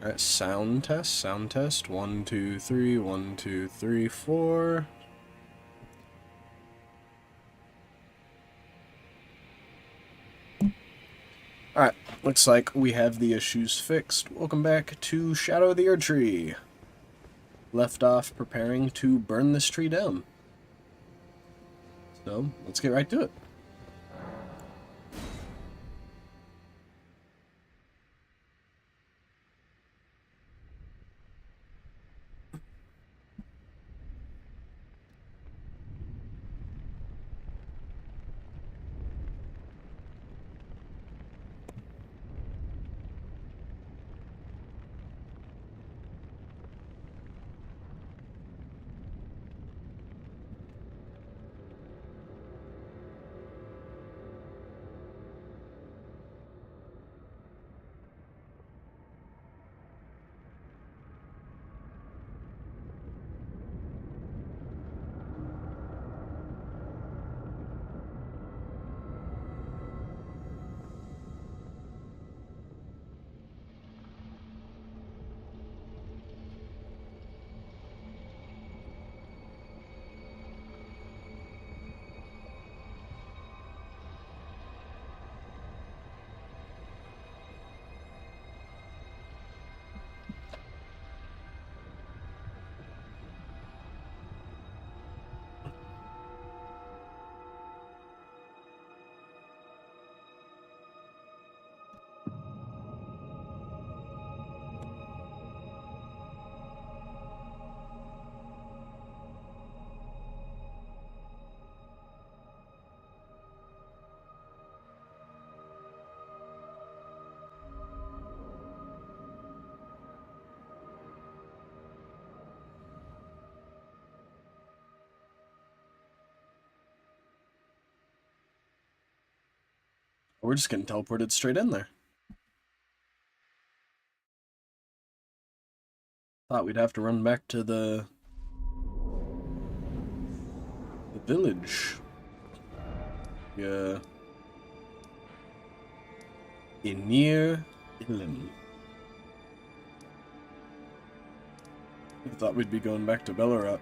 Alright, sound test, sound test. 1, 2, 3, 1, 2, 3, 4. Alright, looks like we have the issues fixed. Welcome back to Shadow of the Erdtree. Left off preparing to burn this tree down. So, let's get right to it. We're just getting teleported straight in there. Thought we'd have to run back to the village. Yeah. Enir, Ilim. I thought we'd be going back to Bellerat.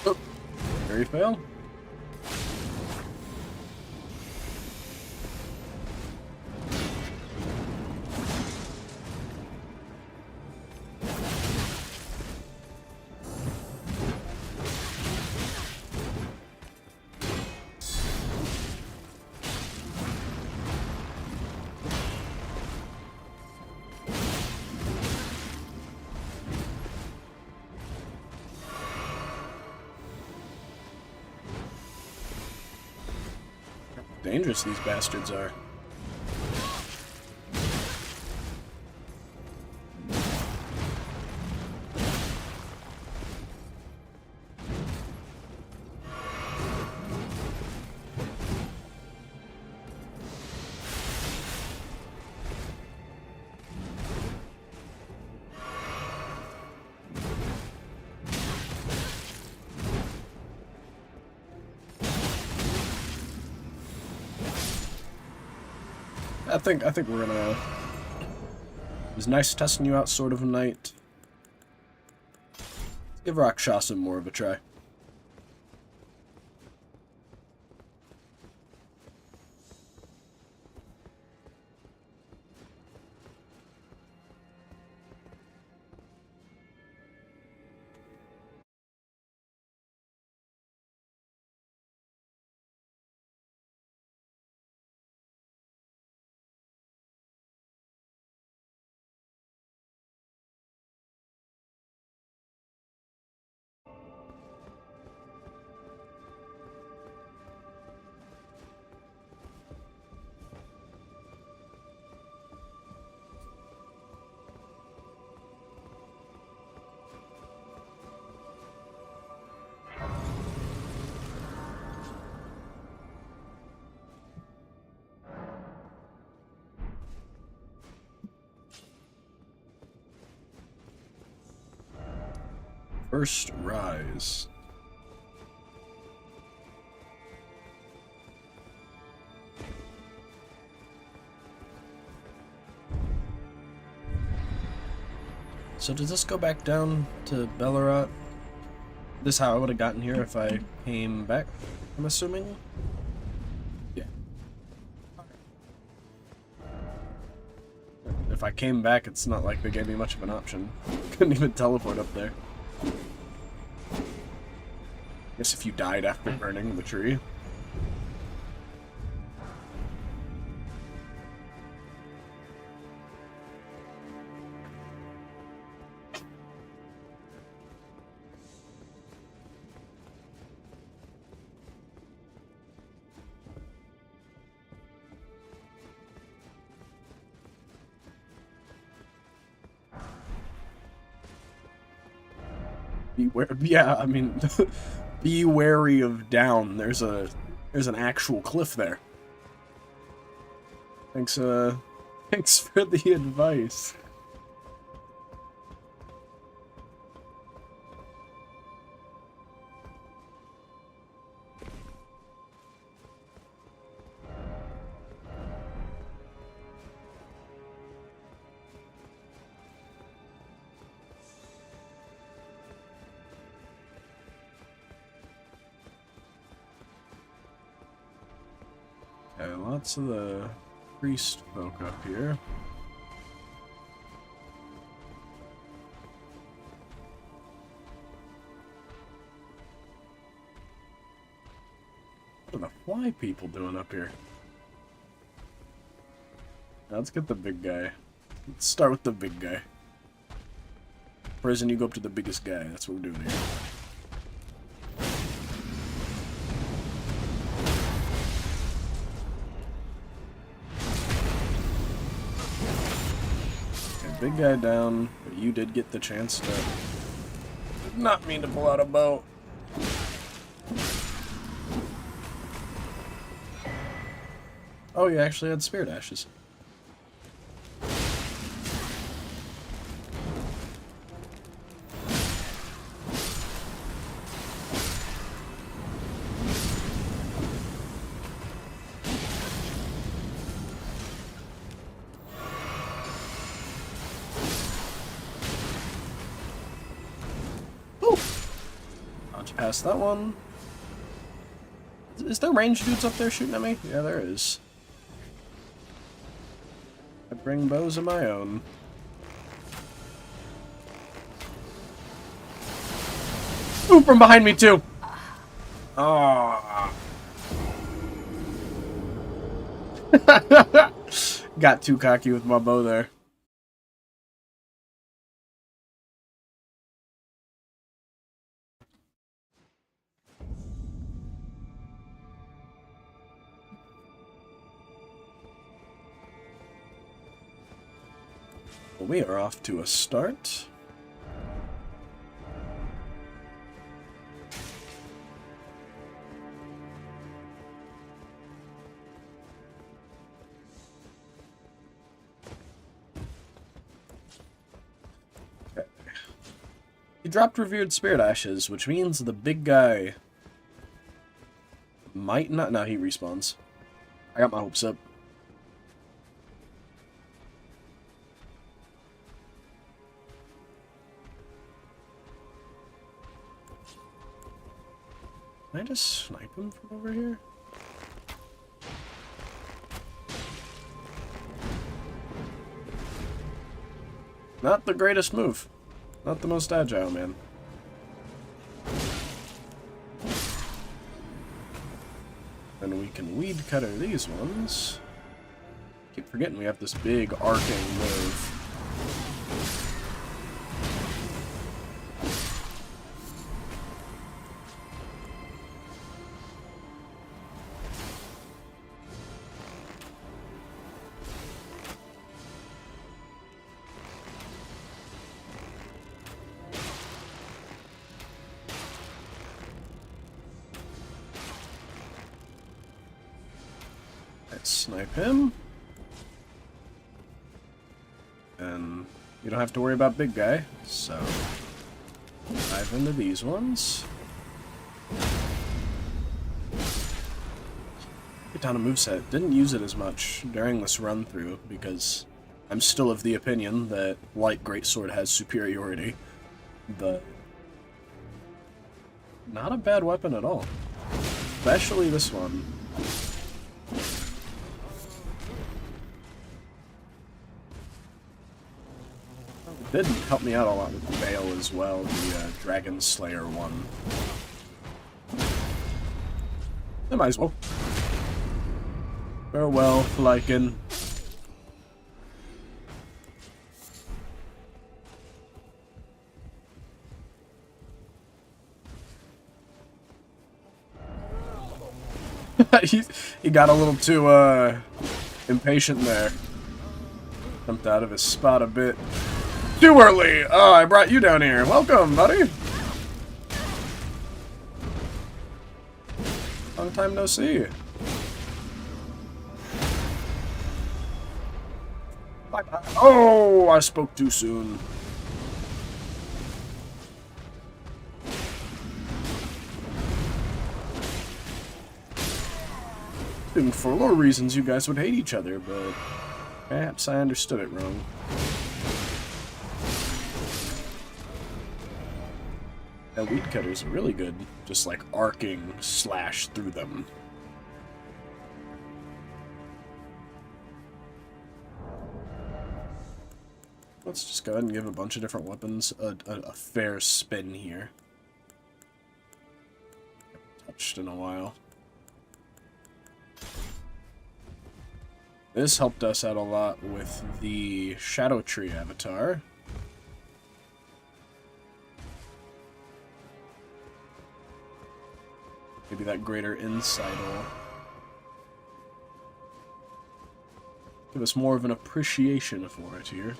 Oh, there you fail. Dangerous these bastards are. I think we're gonna. It was nice testing you out, Sword of Night. Let's give Rakshasa more of a try. First rise. So does this go back down to Bellerat? This is how I would have gotten here if I came back, I'm assuming? Yeah. If I came back, it's not like they gave me much of an option. Couldn't even teleport up there. Guess if you died after burning the tree. Beware, yeah, I mean, be wary of down. There's an actual cliff there. Thanks for the advice. Okay, lots of the priest folk up here. What are the fly people doing up here? Let's get the big guy. Let's start with the big guy. Prison, you go up to the biggest guy. That's what we're doing here. Big guy down, but you did get the chance to... Did not mean to pull out a bow. Oh, you actually had spirit ashes. Past that one. Is there ranged dudes up there shooting at me? Yeah, there is. I bring bows of my own. Ooh, from behind me too! Ah. Got too cocky with my bow there. We are off to a start. Okay. He dropped revered spirit ashes, which means the big guy might not. No, he respawns. I got my hopes up. Can I just snipe him from over here? Not the greatest move. Not the most agile, man. And we can weed cutter these ones. Keep forgetting we have this big arcing move. Snipe him. And you don't have to worry about big guy, so... Dive into these ones. Get down a moveset. Didn't use it as much during this run through because I'm still of the opinion that Light Greatsword has superiority, but not a bad weapon at all. Especially this one. It did help me out a lot with the Veil as well, the Dragon Slayer one. I might as well. Farewell, Lycan. he got a little too impatient there. Jumped out of his spot a bit too early. Oh, I brought you down here. Welcome, buddy. Long time no see. Bye-bye. Oh, I spoke too soon. And for lore reasons, you guys would hate each other, but perhaps I understood it wrong. That weed cutters are really good, just like arcing slash through them. Let's just go ahead and give a bunch of different weapons a fair spin here. Haven't touched in a while. This helped us out a lot with the Shadow Tree avatar. Maybe that greater insight will give us more of an appreciation for it here.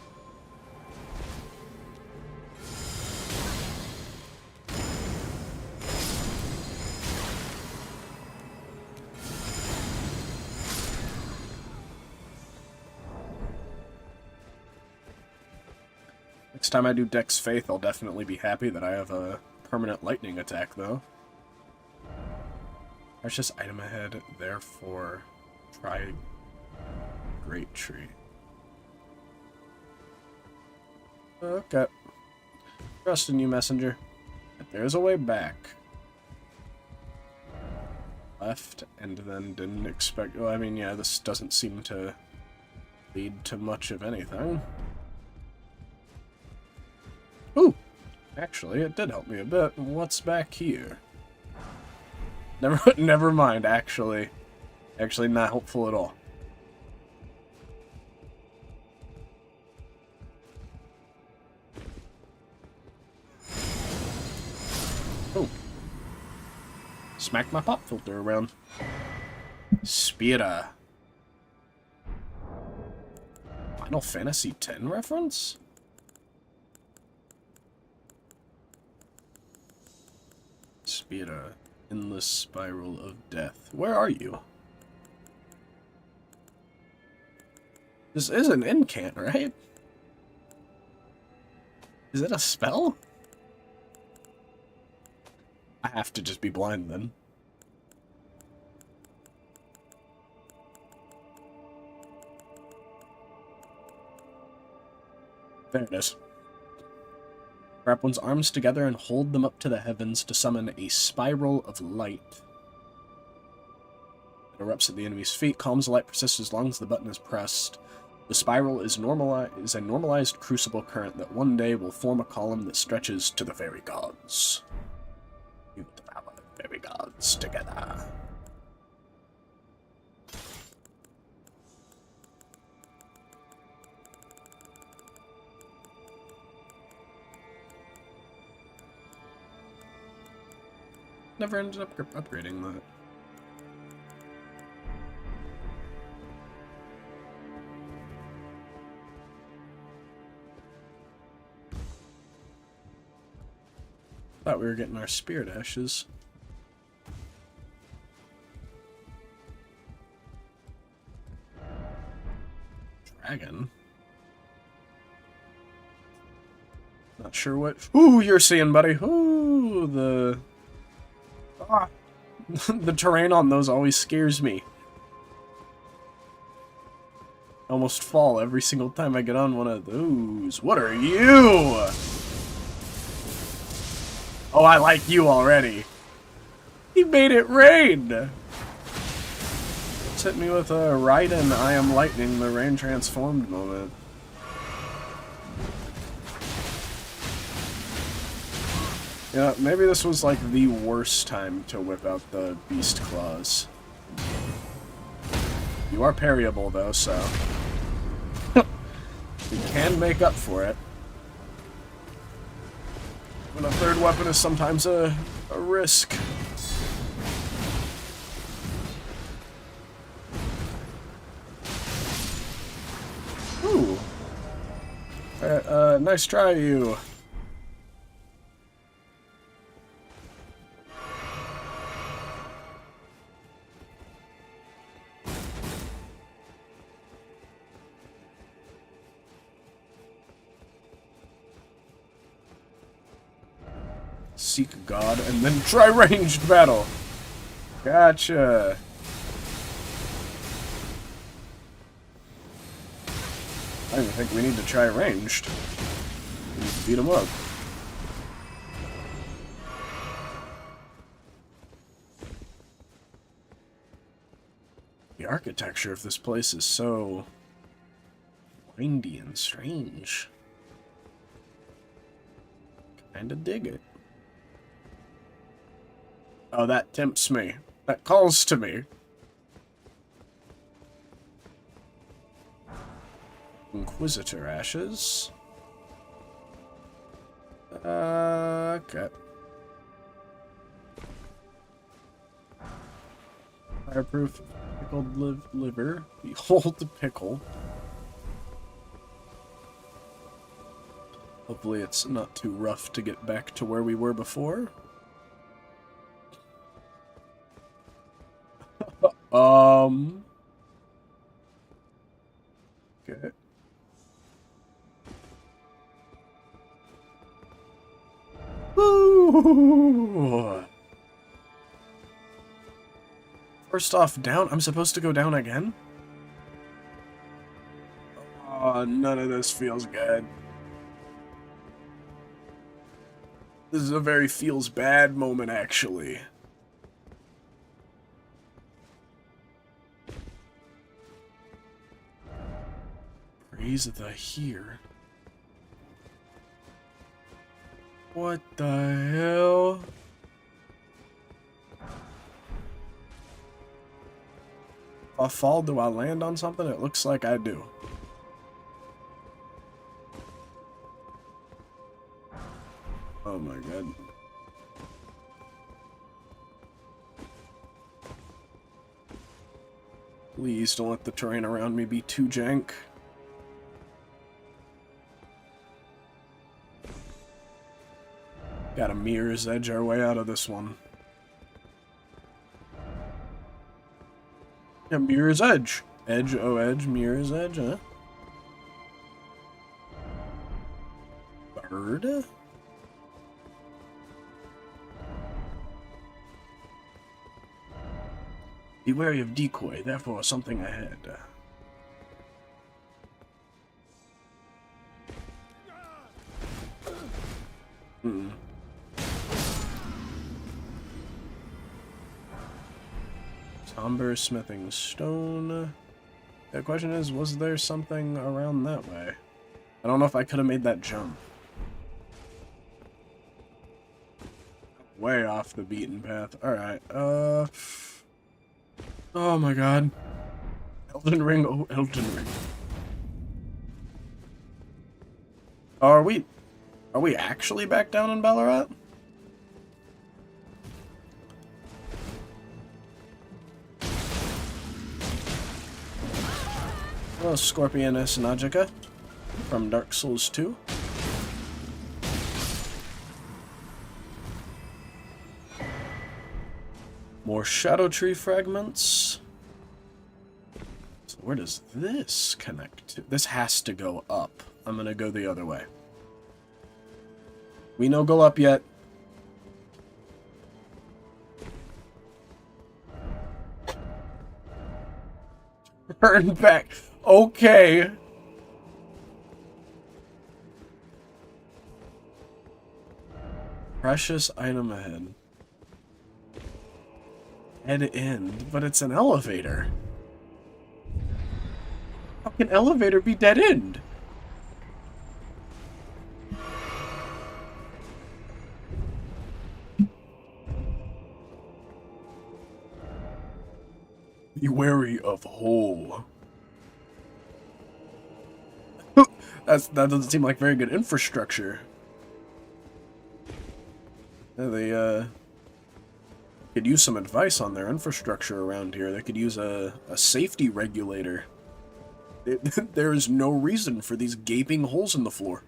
Next time I do Dex Faith, I'll definitely be happy that I have a permanent lightning attack, though. Precious item ahead, therefore try Great Tree. Okay. Trust in you, messenger. There's a way back. Left, and then didn't expect... Well, I mean, yeah, this doesn't seem to lead to much of anything. Ooh! Actually, it did help me a bit. What's back here? Never mind, actually. Actually, not helpful at all. Oh. Smacked my pop filter around. Spira. Final Fantasy X reference? Spira. Endless spiral of death. Where are you? This is an incant, right? Is it a spell? I have to just be blind then. There it is. Wrap one's arms together and hold them up to the heavens to summon a spiral of light. It erupts at the enemy's feet. Columns of light persist as long as the button is pressed. The spiral is a normalized crucible current that one day will form a column that stretches to the fairy gods. You devour the fairy gods together. Never ended up upgrading that. Thought we were getting our spirit ashes. Dragon? Not sure what... Ooh, you're seeing, buddy. Ooh, the... Ah. The terrain on those always scares me. I almost fall every single time I get on one of those. What are you? Oh, I like you already. He made it rain. Let's hit me with a Raiden, I am lightning, the rain transformed moment. Yeah, maybe this was like the worst time to whip out the beast claws. You are parryable though, so we can make up for it. When a third weapon is sometimes a risk. Ooh. Alright, nice try, you. Seek God, and then try ranged battle. Gotcha. I don't even think we need to try ranged. We need to beat him up. The architecture of this place is so windy and strange. Kinda dig it. Oh, that tempts me. That calls to me. Inquisitor ashes. Okay. Fireproof pickled liver. Behold the pickle. Hopefully it's not too rough to get back to where we were before. Okay. Ooh. First off, down. I'm supposed to go down again? Oh, none of this feels good. This is a very feels bad moment, actually. Praise the here. What the hell? If I fall, do I land on something? It looks like I do. Oh my god. Please don't let the terrain around me be too jank. Gotta mirror's edge our way out of this one. Yeah, mirror's edge. Edge, oh edge, mirror's edge, huh? Bird? Be wary of decoy, therefore something ahead. Somber smithing stone. The question is, was there something around that way? I don't know if I could have made that jump. Way off the beaten path. Alright, oh my god. Elden Ring, oh Elden Ring. Are we actually back down in Ballarat? Hello, Scorpioness Najika from Dark Souls 2. More Shadow Tree fragments. So where does this connect to? This has to go up. I'm gonna go the other way. We no go up yet. Turn back. Okay. Precious item ahead. Dead end, but it's an elevator. How can elevator be dead end? Be wary of hole. That doesn't seem like very good infrastructure. Yeah, they could use some advice on their infrastructure around here. They could use a safety regulator. There is no reason for these gaping holes in the floor.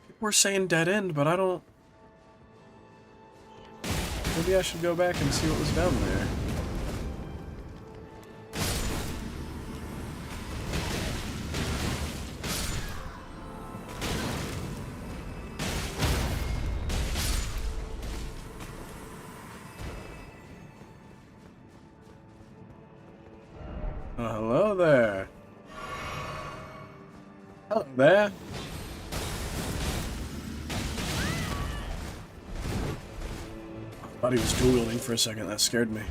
People were saying dead end, but I don't... Maybe I should go back and see what was down there. Oh, hello there. Hello there. I thought he was dual-wielding for a second. That scared me.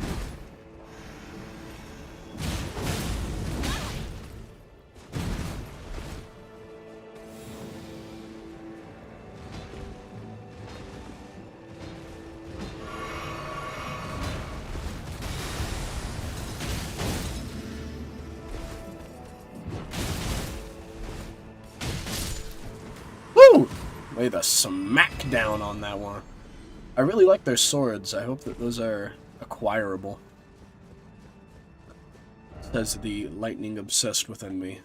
Woo! Lay the smack down on that one. I really like their swords. I hope that those are acquirable. Says the lightning obsessed within me.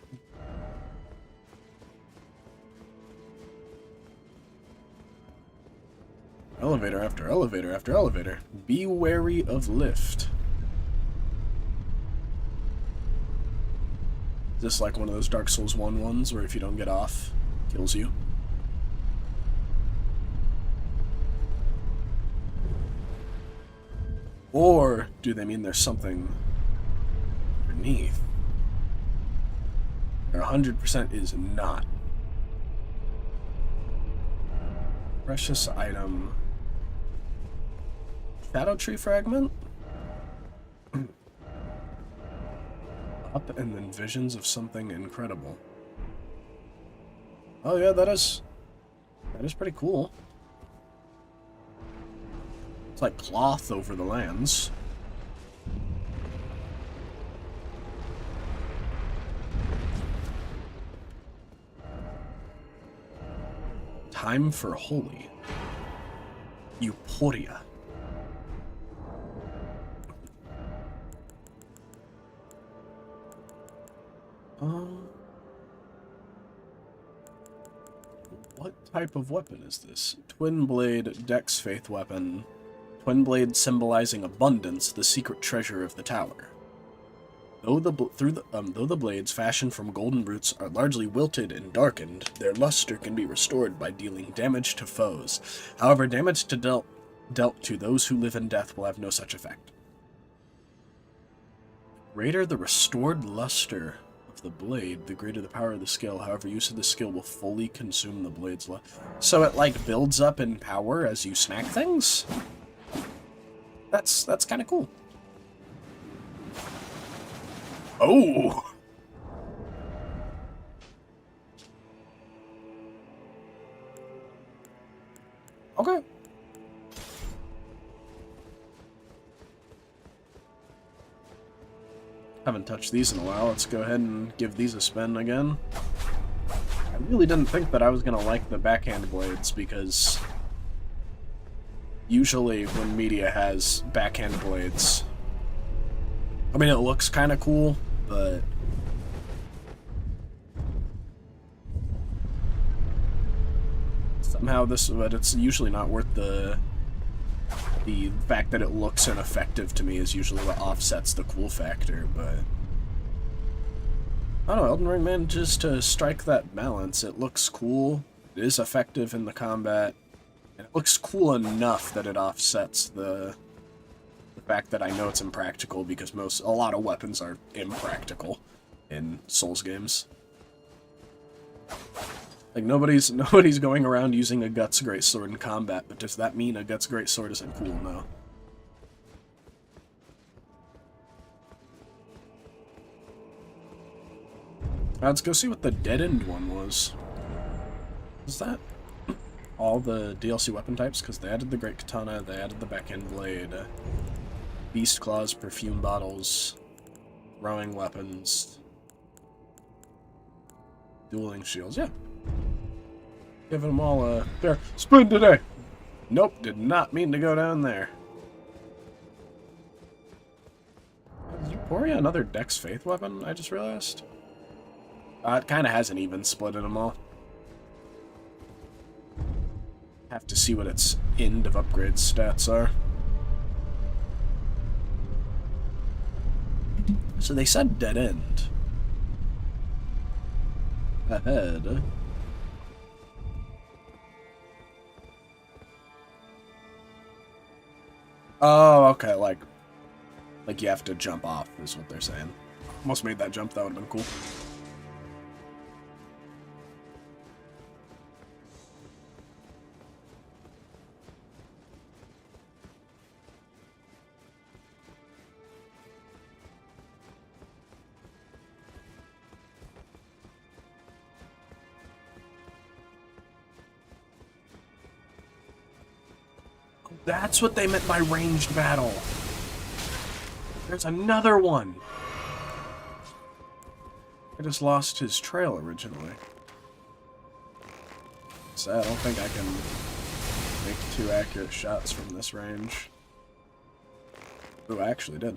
Elevator after elevator after elevator. Be wary of lift. Is this like one of those Dark Souls 1 ones where if you don't get off, it kills you? Or do they mean there's something underneath? There 100% is not. Precious item. Shadow tree fragment? Up and then visions of something incredible. Oh yeah, that is pretty cool. It's like cloth over the lands. Time for holy. Euphoria. What type of weapon is this? Twin blade, Dex Faith weapon. Twin blade symbolizing abundance, the secret treasure of the tower. Though the blades fashioned from golden roots are largely wilted and darkened, their luster can be restored by dealing damage to foes. However, damage dealt to those who live in death will have no such effect. Greater the restored luster of the blade, the greater the power of the skill. However, use of the skill will fully consume the blade's luster. So it like builds up in power as you snack things? That's kind of cool. Oh! Okay. Haven't touched these in a while. Let's go ahead and give these a spin again. I really didn't think that I was gonna like the backhand blades because usually when media has backhand blades, I mean, it looks kind of cool, but somehow but it's usually not worth the fact that it looks ineffective to me is usually what offsets the cool factor, but I don't know, Elden Ring manages to strike that balance. It looks cool, it is effective in the combat, and it looks cool enough that it offsets the fact that I know it's impractical, because a lot of weapons are impractical in Souls games. Like, nobody's going around using a Guts Greatsword in combat, but does that mean a Guts Greatsword isn't cool? No. Let's go see what the Dead End one was. Is that all the DLC weapon types? Because they added the Great Katana, they added the Backhand Blade, Beast Claws, Perfume Bottles, Throwing Weapons, Dueling Shields. Yeah. Giving them all a fair spin today. Nope, did not mean to go down there. Is Euphoria another Dex Faith weapon, I just realized? It kind of has an even split in them all. Have to see what its end of upgrade stats are. So they said Dead End. Ahead. Oh, okay, like you have to jump off, is what they're saying. Almost made that jump, that would have been cool. That's what they meant by ranged battle. There's another one. I just lost his trail originally. So I don't think I can make 2 accurate shots from this range. Oh, I actually did.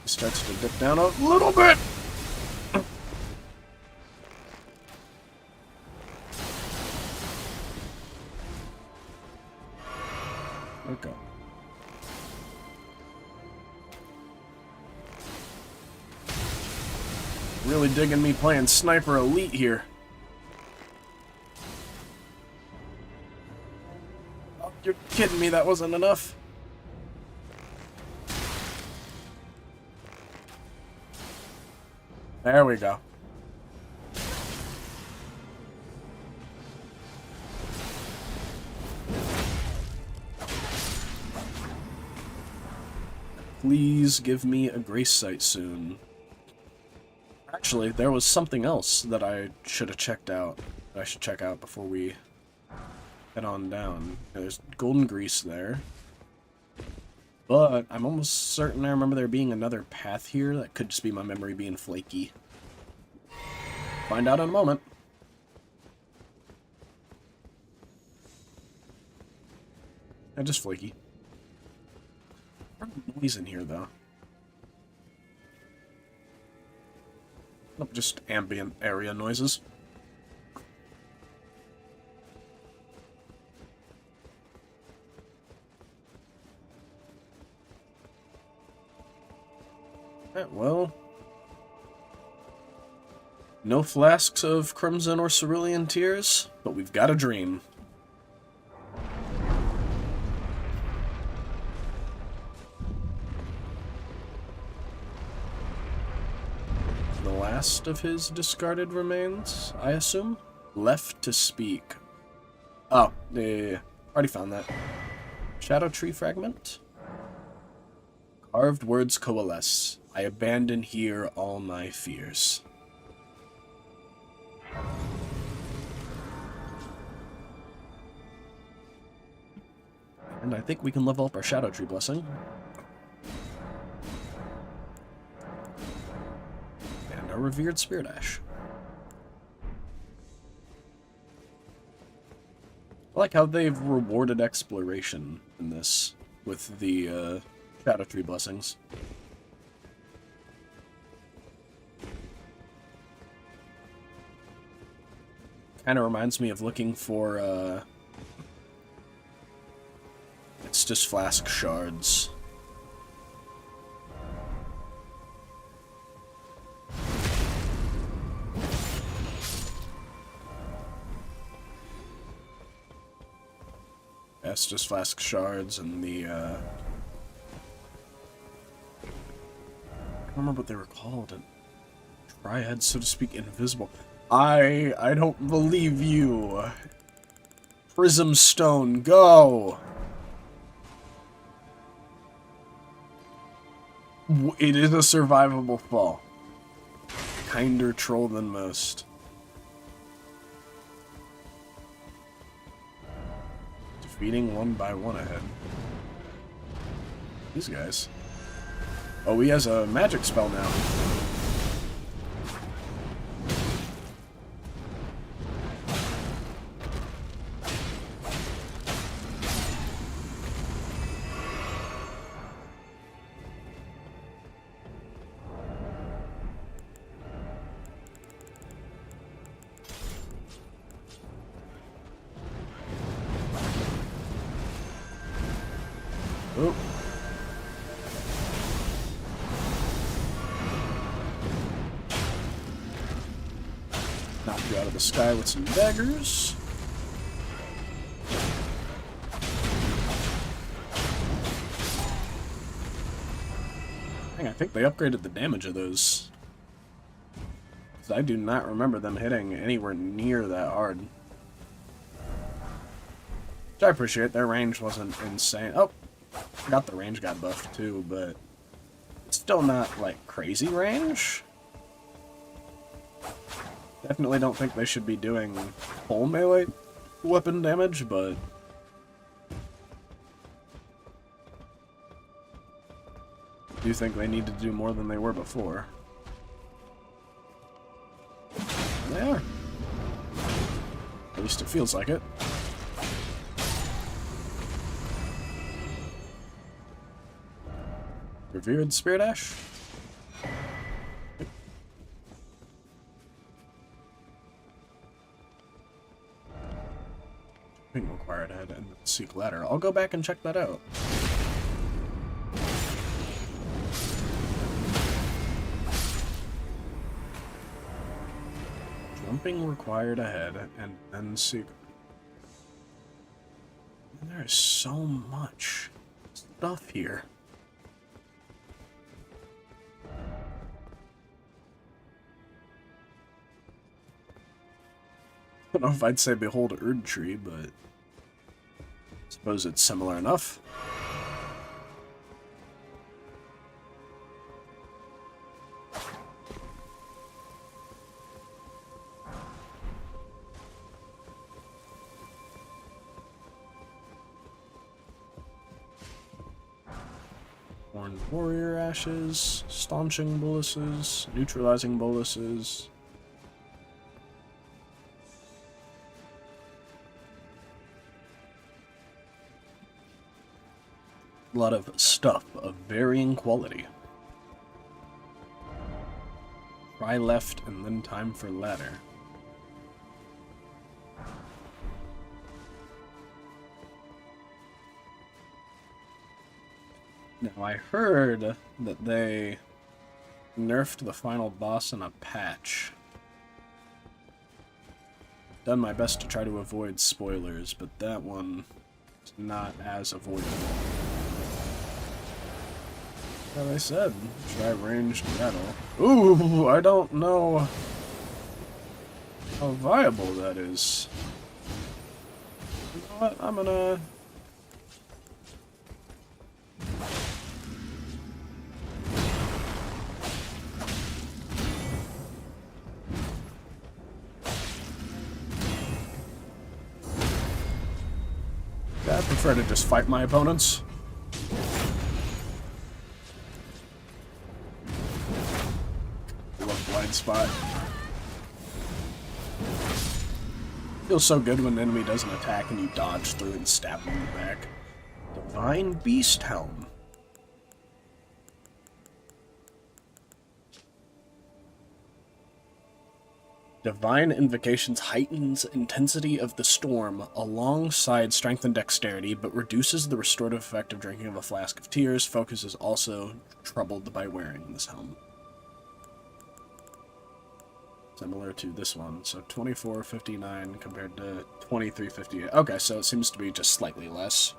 He starts to dip down a little bit. Okay. Really digging me playing Sniper Elite here. Oh, you're kidding me, that wasn't enough. There we go. Please give me a grace site soon. Actually, there was something else that I should have checked out. That I should check out before we head on down. There's golden grease there. But I'm almost certain I remember there being another path here. That could just be my memory being flaky. Find out in a moment. Just flaky. Noise in here, though. Nope, just ambient area noises. Well, no flasks of crimson or cerulean tears, but we've got a dream. The last of his discarded remains, I assume? Left to speak. Oh, yeah. Already found that. Shadow Tree fragment? Carved words coalesce. I abandon here all my fears. And I think we can level up our Shadow Tree blessing. And our revered Spirit Ash. I like how they've rewarded exploration in this with the Shadow Tree blessings. Kind of reminds me of looking for it's just flask shards. it's just flask shards and the, I don't remember what they were called. Triad, so to speak, invisible. I don't believe you. Prism Stone, go! It is a survivable fall. Kinder troll than most. Defeating one by one ahead. These guys. Oh, he has a magic spell now. Oh. Knock you out of the sky with some daggers. Dang, I think they upgraded the damage of those. 'Cause I do not remember them hitting anywhere near that hard. Which I appreciate. Their range wasn't insane. Oh! Forgot the range got buffed too, but it's still not, like, crazy range. Definitely don't think they should be doing full melee weapon damage, but I do think they need to do more than they were before. They are. At least it feels like it. Revered Spirit Ash? Being required ahead and seek ladder. I'll go back and check that out. Jumping required ahead and then seek. There is so much stuff here. I don't know if I'd say behold Erdtree, but I suppose it's similar enough. Horned Warrior Ashes, Staunching Boluses, Neutralizing Boluses. A lot of stuff of varying quality. Try left and then time for ladder. Now I heard that they nerfed the final boss in a patch. Done my best to try to avoid spoilers, but that one is not as avoidable. As I said, try ranged battle. Ooh, I don't know how viable that is. You know what? I'm gonna... I prefer to just fight my opponents. Blind spot. Feels so good when an enemy does an attack and you dodge through and stab them in the back. Divine Beast Helm. Divine Invocations heightens intensity of the storm alongside strength and dexterity, but reduces the restorative effect of drinking of a flask of tears. Focus is also troubled by wearing this helm. Similar to this one, so 2459 compared to 2358. Okay, so it seems to be just slightly less.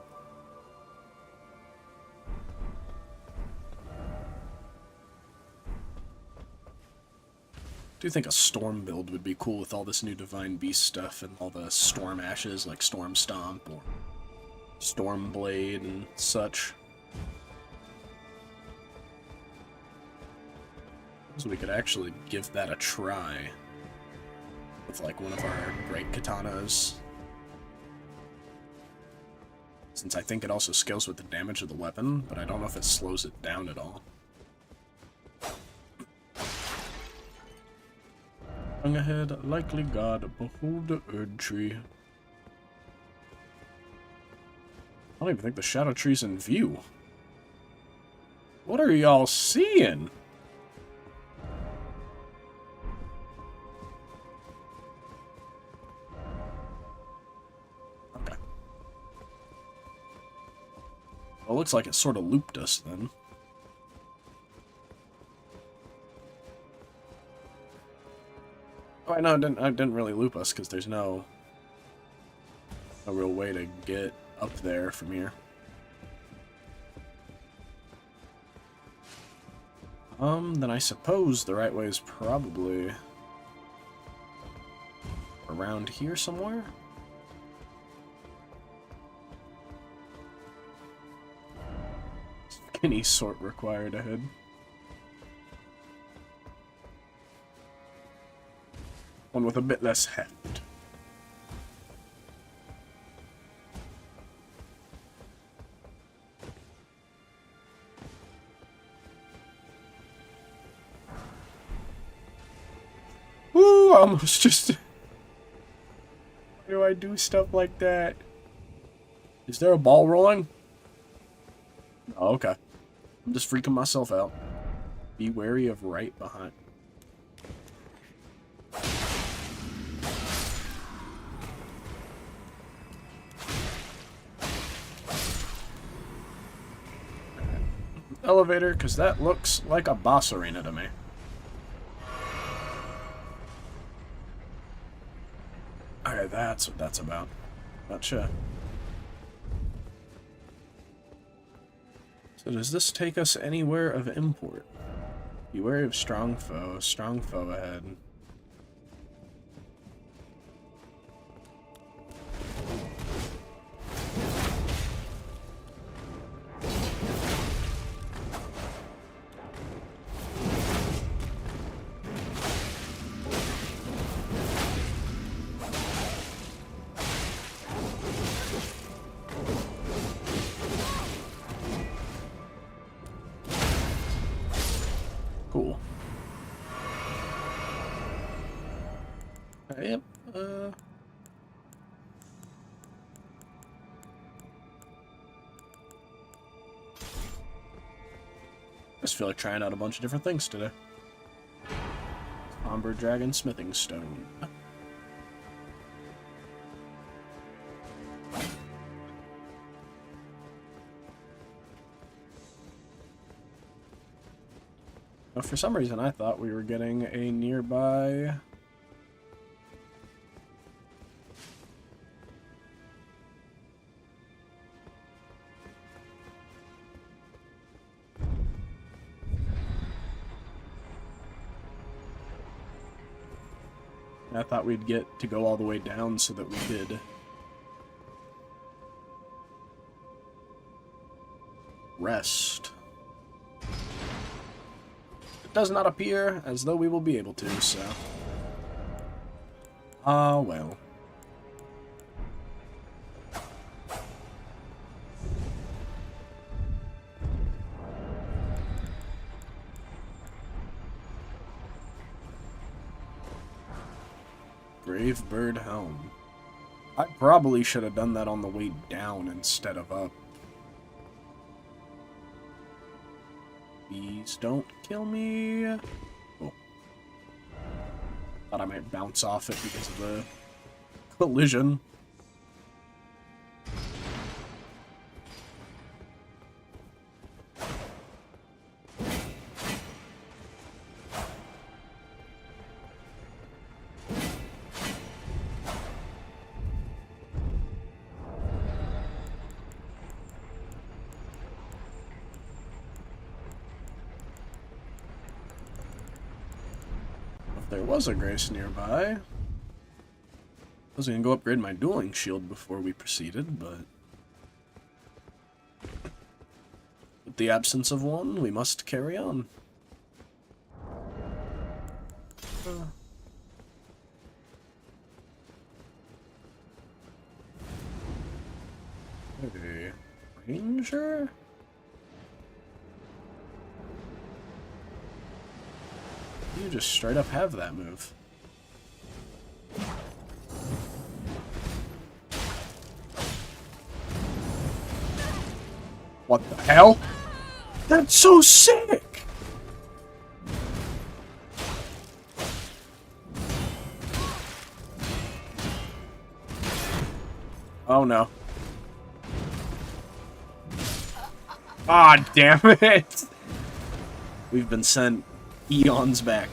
I do think a storm build would be cool with all this new Divine Beast stuff and all the storm ashes like Storm Stomp or Storm Blade and such. So we could actually give that a try with like one of our great katanas. Since I think it also scales with the damage of the weapon, but I don't know if it slows it down at all. Hung ahead, likely god, behold the Erdtree. I don't even think the Shadow Tree's in view. What are y'all seeing? Okay. Well, it looks like it sort of looped us then. Oh, no, it didn't really loop us because there's no real way to get up there from here. Then I suppose the right way is probably around here somewhere? Any sort required ahead. One with a bit less heft. Ooh, almost just... Why do I do stuff like that? Is there a ball rolling? Oh, okay. I'm just freaking myself out. Be wary of right behind. Elevator, because that looks like a boss arena to me. Okay, that's what that's about. Gotcha. So does this take us anywhere of import? Be wary of strong foe ahead. Cool. Yep. I just feel like trying out a bunch of different things today. Ombre Dragon Smithing Stone. Now, for some reason, I thought we were getting a nearby... I thought we'd get to go all the way down so that we could rest. It does not appear as though we will be able to, so... Ah, well. Brave Bird Helm. I probably should have done that on the way down instead of up. Please don't kill me. Oh. Thought I might bounce off it because of the collision. if there was a grace nearby. I was gonna go upgrade my dueling shield before we proceeded, but with the absence of one, we must carry on. Hey, Ranger? You just straight up have that move. What the hell? That's so sick! Oh no. Ah, damn it! We've been sent eons back.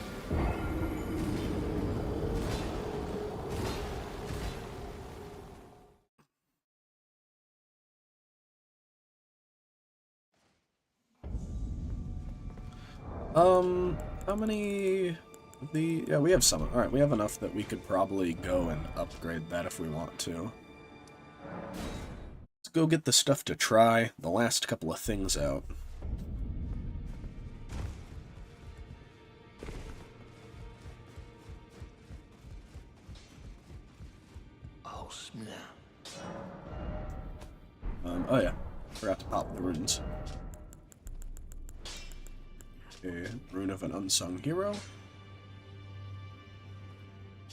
How many of the... Yeah, we have some. Alright, we have enough that we could probably go and upgrade that if we want to. Let's go get the stuff to try the last couple of things out. Oh yeah, forgot to pop the runes. Okay, rune of an unsung hero.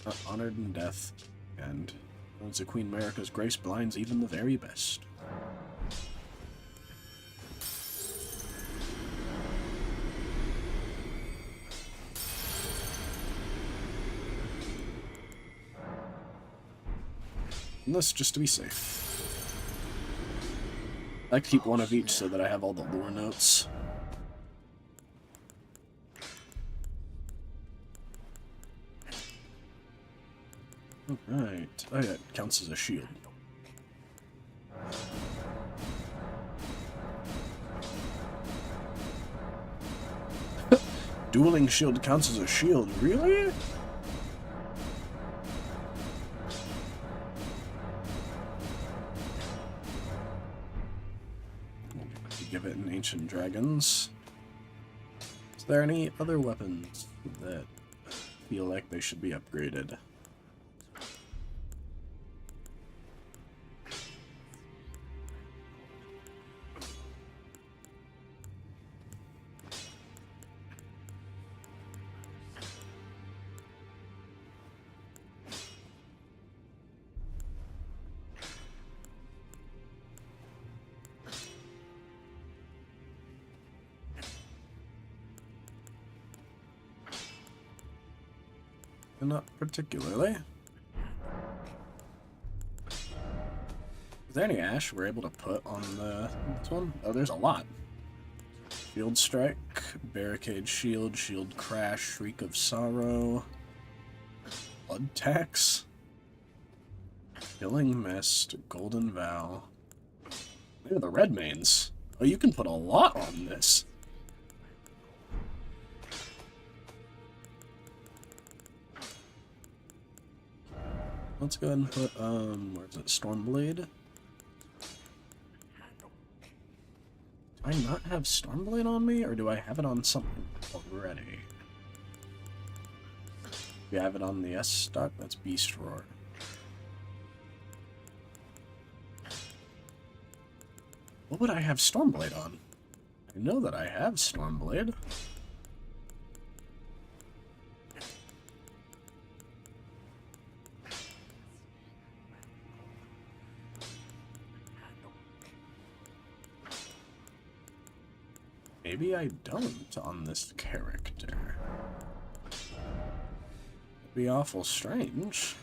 Not honored in death, and once a Queen America's grace blinds even the very best. And this just to be safe. I like to keep one of each so that I have all the lore notes. Alright. Oh yeah, it counts as a shield. Dueling shield counts as a shield, really? Give it an Ancient Dragons. Is there any other weapons that feel like they should be upgraded? Not particularly. Is there any ash we're able to put on this one? Oh, there's a lot. Field Strike, Barricade Shield, Shield Crash, Shriek of Sorrow, Blood Tax, Killing Mist, Golden Vow. Look at the red mains. Oh, you can put a lot on this. Let's go ahead and put, where's it? Stormblade? Do I not have Stormblade on me, or do I have it on something already? Do I have it on the S stock? That's Beast Roar. What would I have Stormblade on? I know that I have Stormblade. Maybe I don't on this character. It'd be awful strange.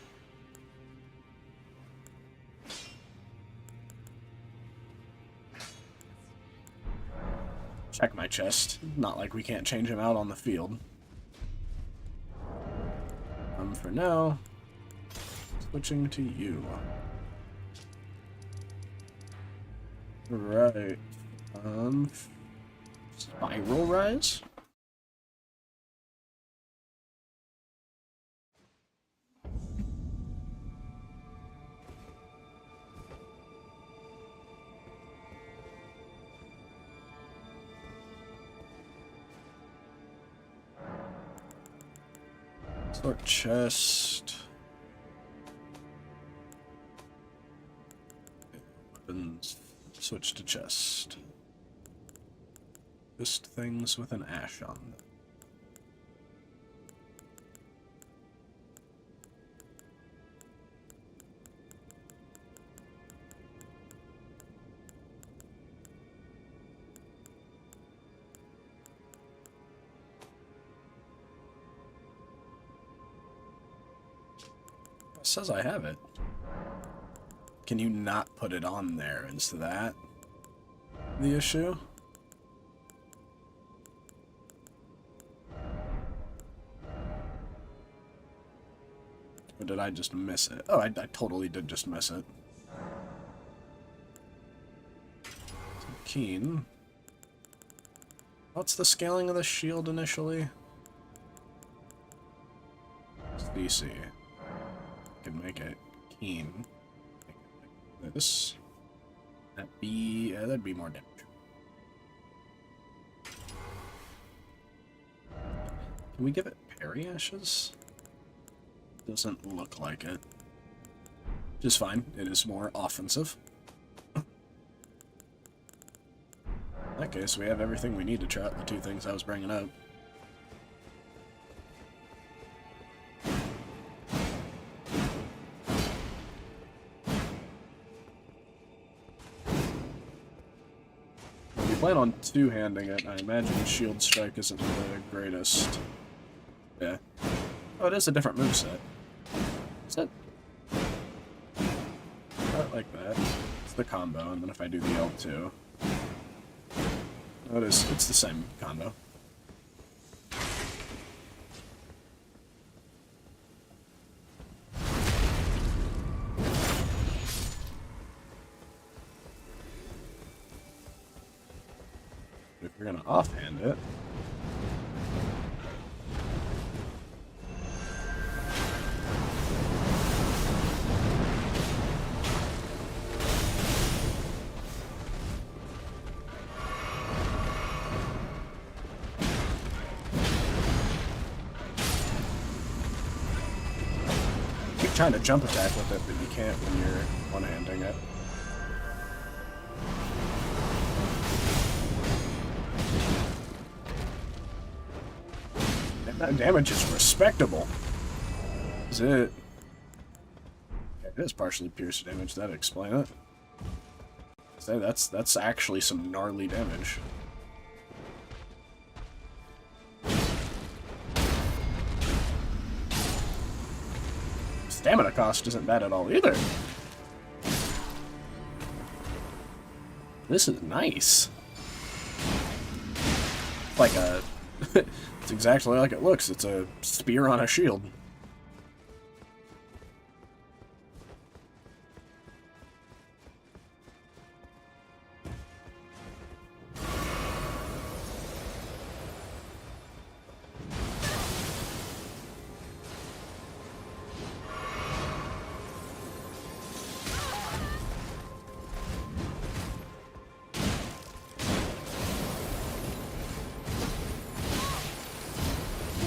Check my chest. Not like we can't change him out on the field. For now, switching to you. Right. Spiral Rise? Short chest. Weapons. Switch to chest. Just things with an ash on them. It says I have it. Can you not put it on there? Is that the issue? Or did I just miss it? Oh, I totally did just miss it. So keen. What's the scaling of the shield initially? It's DC. I can make it keen. This. That'd be more damage. Can we give it parry ashes? Doesn't look like it. Just fine. It is more offensive. In that case, we have everything we need to try out the two things I was bringing up. If you plan on two-handing it, I imagine Shield Strike isn't the greatest. Yeah. Oh, it is a different moveset. Is it? Not like that. It's the combo, and then if I do the L2... Oh, it's the same combo. If we're gonna offhand it... trying to jump attack with it, but you can't when you're one-handing it. And that damage is respectable. Is it? Yeah, it is partially pierce damage. That'd explain it. Say that's actually some gnarly damage. Stamina cost isn't bad at all either. This is nice. Like a... it's exactly like it looks. It's a spear on a shield.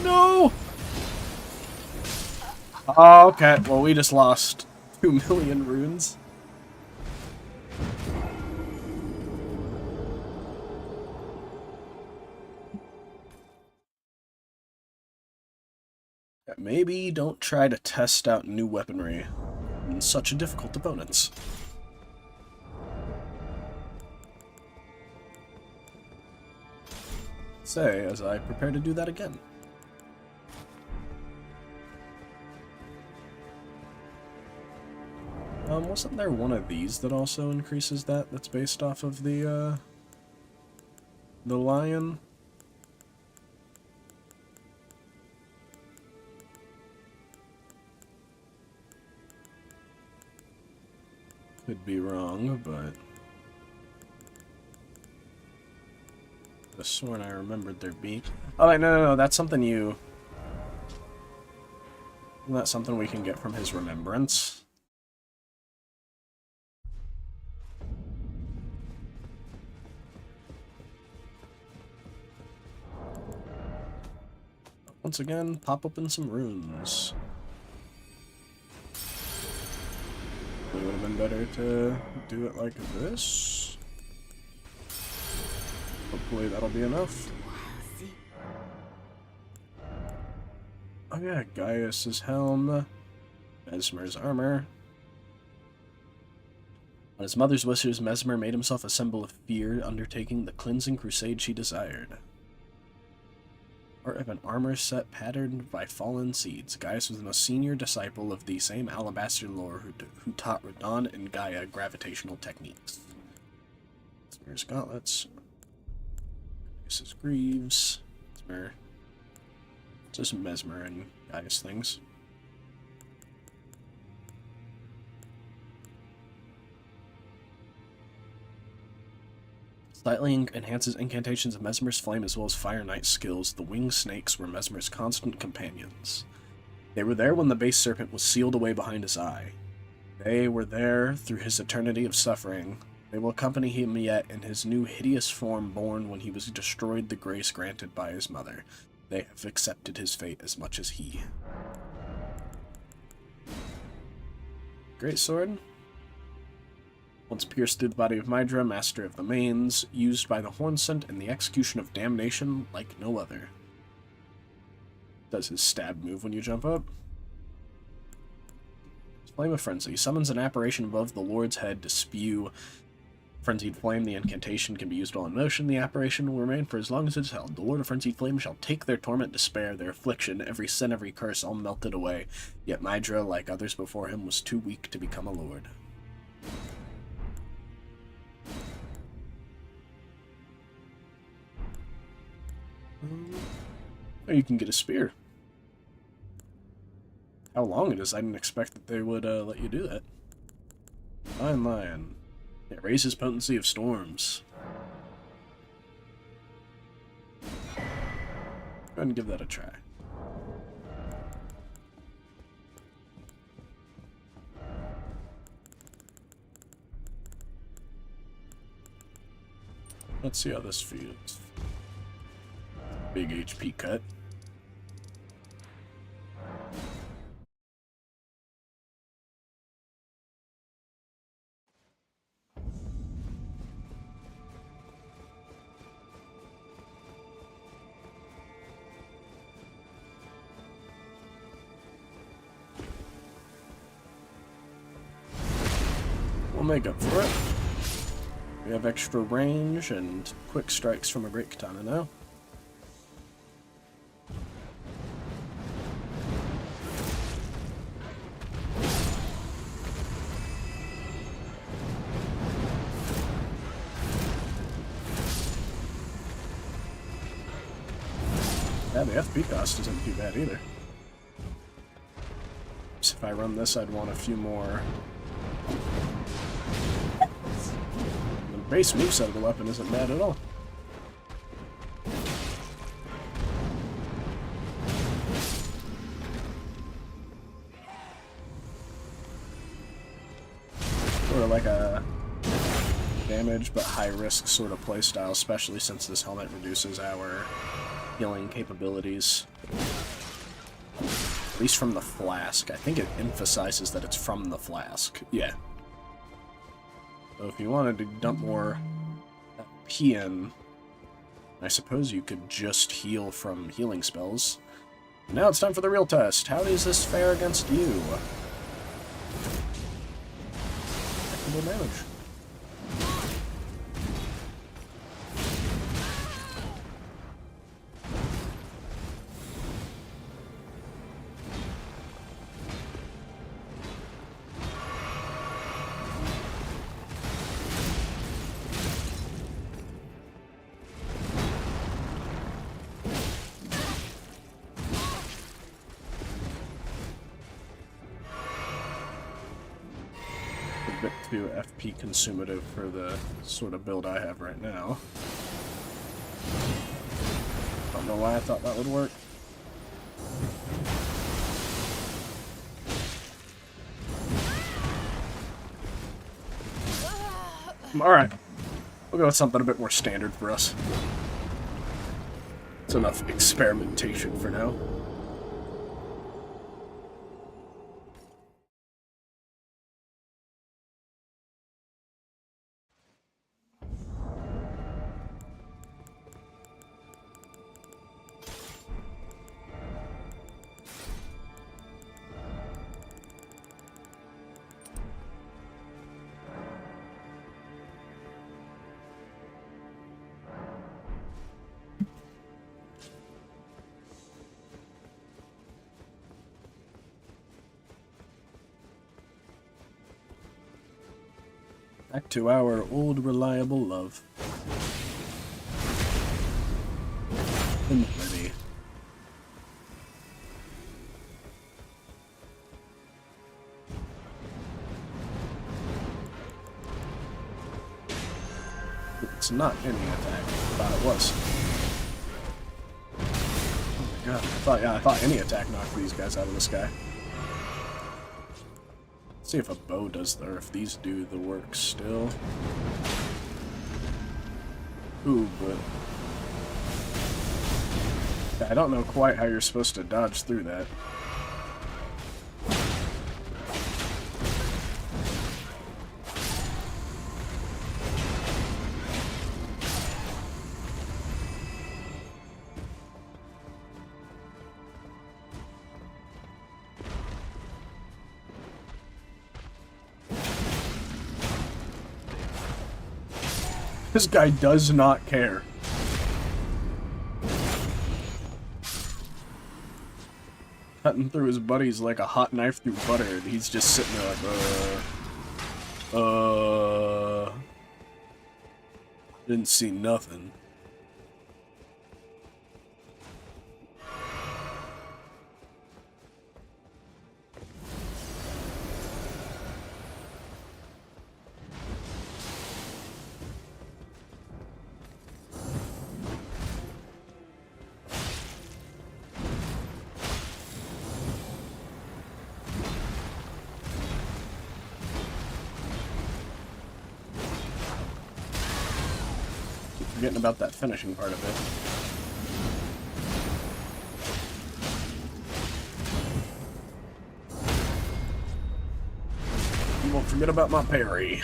No! Oh, okay. Well, we just lost 2 million runes. Maybe don't try to test out new weaponry in such difficult opponents. Say, as I prepare to do that again. Wasn't there one of these that also increases that? That's based off of the lion? Could be wrong, but... I could have sworn I remembered there being... Oh, wait, no, that's something you... That's something we can get from his remembrance. once again, pop open some runes. It would have been better to do it like this. Hopefully that'll be enough. Oh yeah, Gaius's helm, Mesmer's armor. On his mother's wishes, Mesmer made himself a symbol of fear, undertaking the cleansing crusade she desired. Part of an armor set patterned by fallen seeds. Gaius was the most senior disciple of the same Alabaster Lord who taught Radon and Gaia gravitational techniques. Mesmer's gauntlets. Gaius's greaves. Mesmer. Just Mesmer and Gaius things. Slightly enhances incantations of Mesmer's flame as well as Fire Knight's skills. The winged snakes were Mesmer's constant companions. They were there when the base serpent was sealed away behind his eye. They were there through his eternity of suffering. They will accompany him yet in his new hideous form born when he was destroyed the grace granted by his mother. They have accepted his fate as much as he. Great sword. Once pierced through the body of Mydra, master of the mains, used by the Hornsent in the execution of damnation like no other. Does his stab move when you jump up? Flame of Frenzy. Summons an apparition above the Lord's head to spew Frenzied Flame. The incantation can be used while in motion. The apparition will remain for as long as it is held. The Lord of Frenzied Flame shall take their torment, despair, their affliction, every sin, every curse, all melted away. Yet Mydra, like others before him, was too weak to become a lord. Oh, you can get a spear. How long it is, I didn't expect that they would let you do that. Fine Lion. It raises potency of storms. Go ahead and give that a try. Let's see how this feels. Big HP cut. We'll make up for it. We have extra range and quick strikes from a great katana now. Yeah, the FP cost isn't too bad either. So if I run this, I'd want a few more. The base moveset of the weapon isn't bad at all. Sort of like a damage but high risk sort of playstyle, especially since this helmet reduces our healing capabilities. At least from the flask. I think it emphasizes that it's from the flask. Yeah. So if you wanted to dump more FP in, I suppose you could just heal from healing spells. Now it's time for the real test. How does this fare against you? Technical damage. A bit too FP consumative for the sort of build I have right now. Don't know why I thought that would work. Alright. We'll go with something a bit more standard for us. It's enough experimentation for now. Back to our old reliable love. Infinity. It's not any attack. I thought it was. Oh my god. I thought any attack knocked these guys out of the sky. Let's see if a bow does or if these do the work still. Ooh, but I don't know quite how you're supposed to dodge through that. This guy does not care. Cutting through his buddies like a hot knife through butter, and he's just sitting there like, didn't see nothing. Forgetting about that finishing part of it. You won't forget about my parry.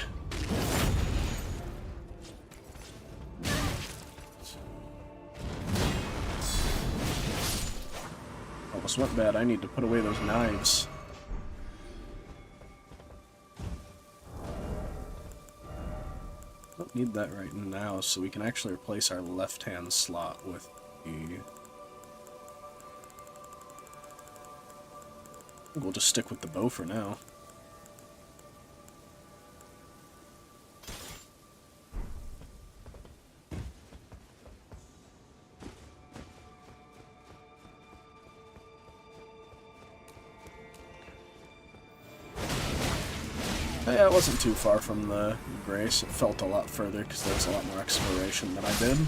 Almost went bad. I need to put away those knives. Don't need that right now, so we can actually replace our left-hand slot with the... We'll just stick with the bow for now. Yeah, it wasn't too far from the Grace. It felt a lot further because there was a lot more exploration than I did.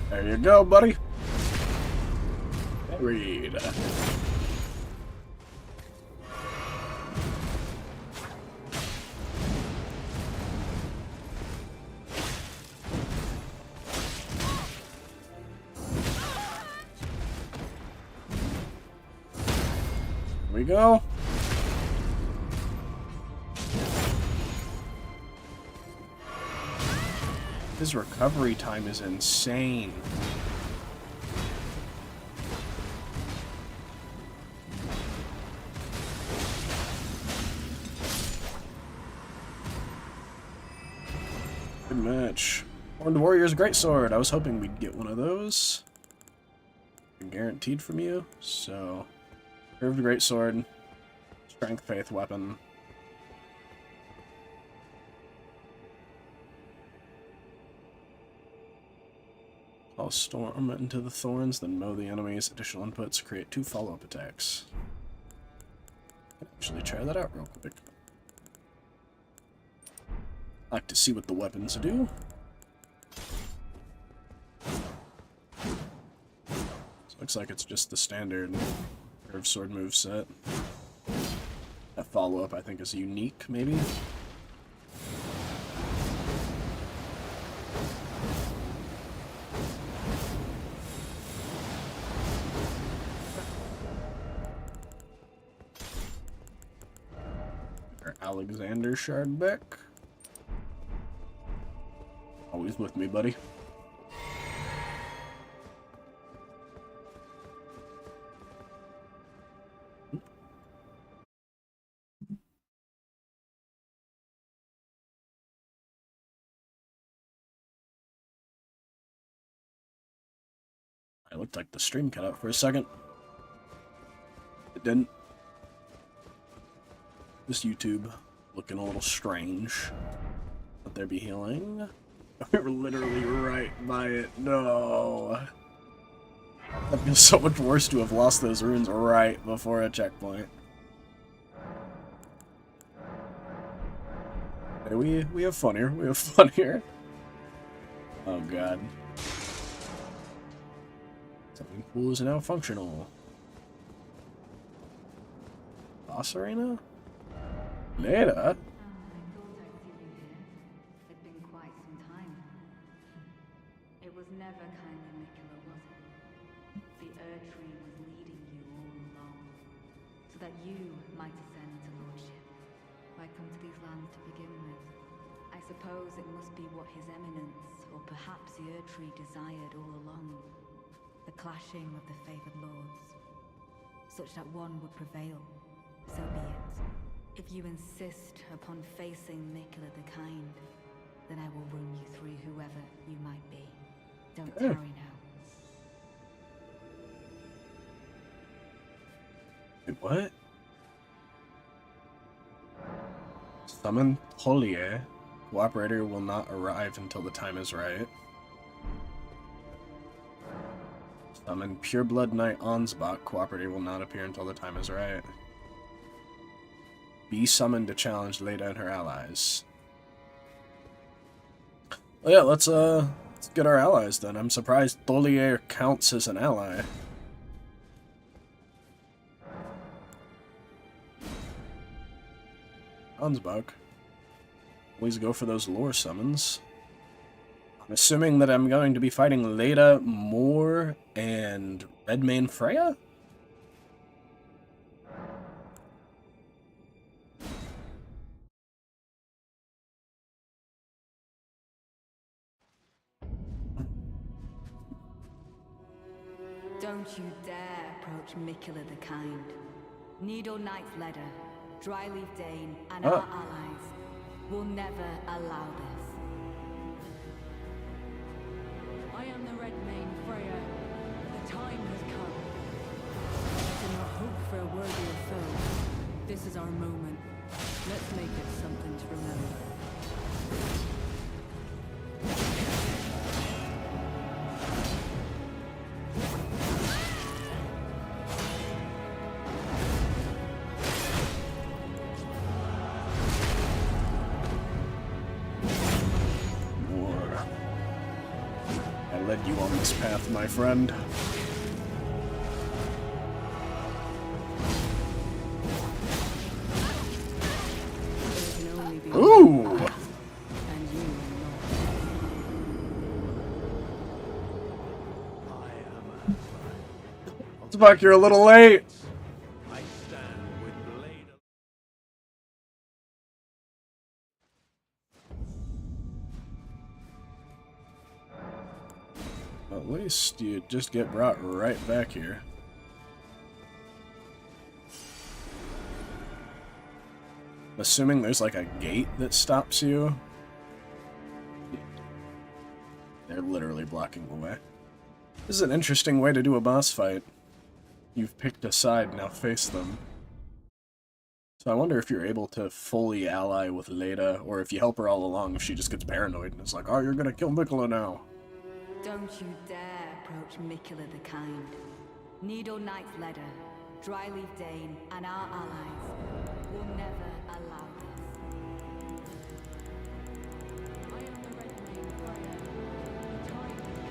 There you go, buddy. Read. Here we go. His recovery time is insane. Good match. Horned Warrior's Greatsword. I was hoping we'd get one of those. Guaranteed from you. So, Curved Greatsword, Strength Faith Weapon. I'll storm into the thorns, then mow the enemies. Additional inputs, create 2 follow-up attacks. I can actually try that out real quick. I like to see what the weapons do. So looks like it's just the standard curved sword moveset. That follow-up I think is unique, maybe? Ender Shard back. Always with me, buddy. It looked like the stream cut out for a second. It didn't. This YouTube looking a little strange. Let there be healing. We were literally right by it. No. That feels so much worse to have lost those runes right before a checkpoint. Hey, we have fun here. We have fun here. Oh god. Something cool is now functional. Boss arena? Later. It'd been quite some time. It was never kindly Mikula, was it? The Erdtree was leading you all along, so that you might ascend to lordship. Why come to these lands to begin with? I suppose it must be what His Eminence, or perhaps the Erdtree, desired all along. The clashing of the favored lords, such that one would prevail. So be it. If you insist upon facing Mikula the Kind, then I will run you through whoever you might be. Don't tarry now. Wait, what? Summon Polier. Cooperator will not arrive until the time is right. Summon Pureblood Knight Ansbach. Cooperator will not appear until the time is right. Be summoned to challenge Leda and her allies. Well, yeah, let's get our allies then. I'm surprised Tholier counts as an ally. Ansbach. Always go for those lore summons. I'm assuming that I'm going to be fighting Leda, Moore, and Redmane Freya? Don't you dare approach Mikula the Kind. Needle Knight's Leader, Dryleaf Dane, and our allies will never allow this. I am the Redmane Freya. The time has come. Do not hope for a worthier foe. This is our moment. Let's make it something to remember. You on this path, my friend. Ooh! Buck, you're a little late. At least you just get brought right back here. I'm assuming there's like a gate that stops you. They're literally blocking the way. This is an interesting way to do a boss fight. You've picked a side, now face them. So I wonder if you're able to fully ally with Leda, or if you help her all along, if she just gets paranoid and it's like, oh, you're gonna kill Mikula now. Don't you dare approach Mikula the Kind. Needle Knight's Leader, Dryleaf Dane, and our allies will never allow this. I am the Redmane Freya. The time has come.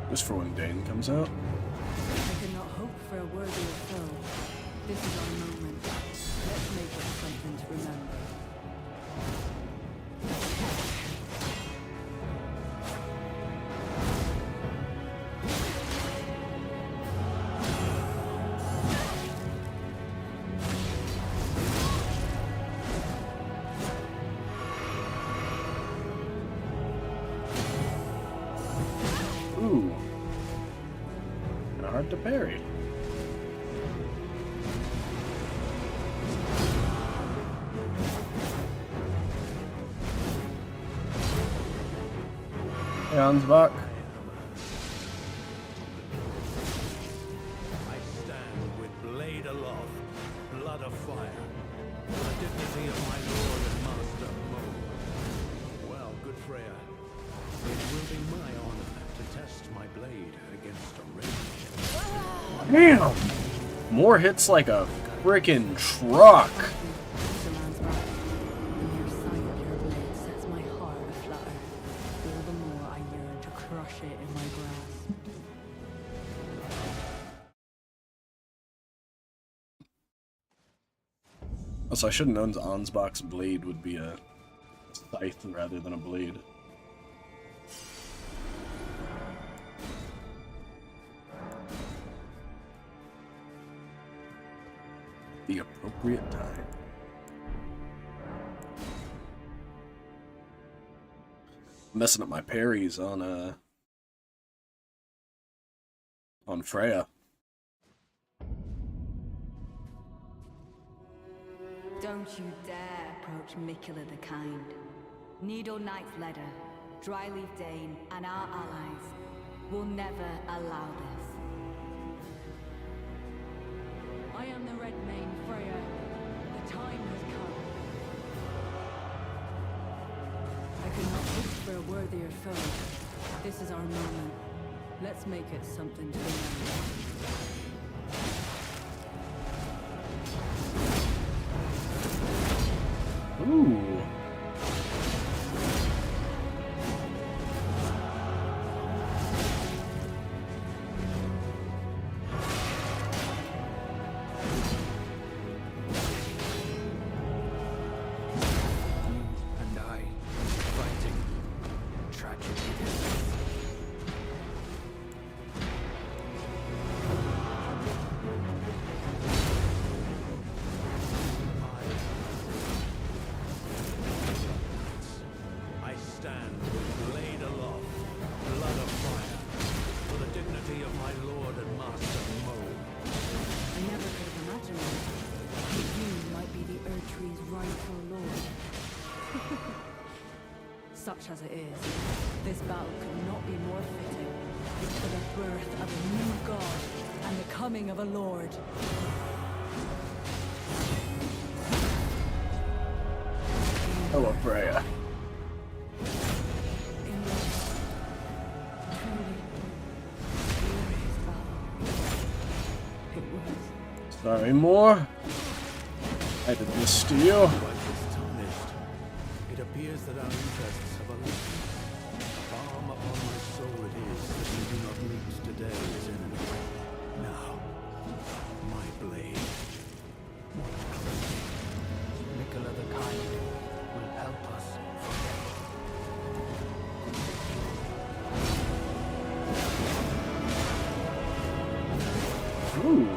Just for when Dane comes out. I cannot hope for a worthier foe. This is our moment. Let's make it something to remember. to parry. Hey, Ansbach. I stand with blade aloft, blood afire, for the dignity of my lord and master Mo. Well, good Freya, it will be my honor to test my blade against a rage. Damn! More hits like a frickin' truck. Also, I should have known Ansbach's blade would be a scythe rather than a blade. The appropriate time. Messing up my parries on Freya. Don't you dare approach Mikula the Kind. Needle Knight's leader, Dryleaf Dane, and our allies will never allow this. I am the Red Mane, Freya. The time has come. I could not hope for a worthier foe. This is our moment. Let's make it something to remember. Ooh. And I, fighting tragedy. I stand with blade aloft, blood of fire, for the dignity of my lord and master Mo. I never could have imagined that you might be the Erdtree's rightful lord. Such as it is, this battle could not be more fitting for the birth of a new god and the coming of a lord. Hello, Freya. Sorry, more. I did this to you. Quite astonished. It appears that our interests have aligned. Balm upon my soul it is that we do not meet today as enemies. Now, my blade. Mikula the Kind will help us Ooh.